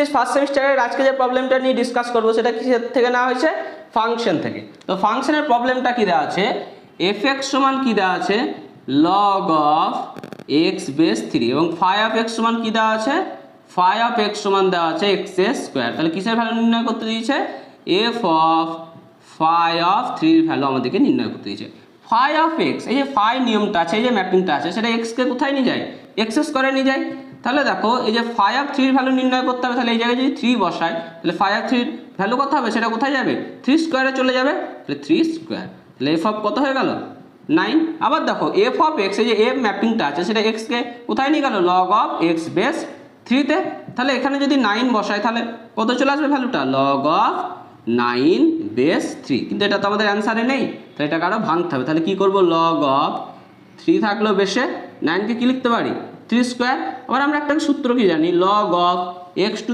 Physics first সেমিস্টারের আজকে যে প্রবলেমটা নিয়ে ডিসকাস করবো সেটা কিসের থেকে নেওয়া হয়েছে, ফাংশন থেকে। তো ফাংশনের প্রবলেমটা কি দেওয়া আছে, এফ এক্স সমান কি দেওয়া আছে, লগ অফ এক্স বেস 3 এবং ফাই অফ এক্স সমান কি দেওয়া আছে, ফাই অফ এক্স সমান দেওয়া আছে এক্স স্কোয়ার। তাহলে কিসের ভ্যালু নির্ণয় করতে দিয়েছে, f of phi of 3 value আমাদেরকে নির্ণয় করতে দিয়েছে। ফাই অফ এক্স, এই যে ফাই নিয়মটা আছে, এই যে ম্যাপিংটা আছে, সেটা এক্সকে কোথায় নিয়ে যায়, এক্স স্কোয়ারে নিয়ে যায়। তাহলে দেখো এই যে ফাই অফ 3 ভ্যালু নির্ণয় করতে হবে, তাহলে এই জায়গায় যদি 3 বসাই তাহলে ফাই অফ 3 ভ্যালু কত হবে, সেটা কোথায় যাবে, 3 স্কোয়ারে চলে যাবে। তাহলে 3 স্কোয়ার, তাহলে এফ অফ কত হয়ে গেল 9। আবার দেখো এফ অফ এক্স, এই যে এফ ম্যাপিংটা আছে সেটা এক্সকে কোথায় নিয়ে গেল, লগ অফ এক্স বেস 3-তে। তাহলে এখানে যদি 9 বসাই তাহলে কত চলে আসবে ভ্যালুটা, লগ অফ 9 বেস 3। কিন্তু এটা তো আমাদের অ্যান্সারে নেই, তাহলে এটাকে আরও ভাঙতে হবে। তাহলে কী করবো, লগ অফ 3 থাকলো বেশে, 9কে কী লিখতে পারি, 3 স্কোয়ার। আবার আমরা একটা সূত্র কি জানি, লগ অফ এক্স টু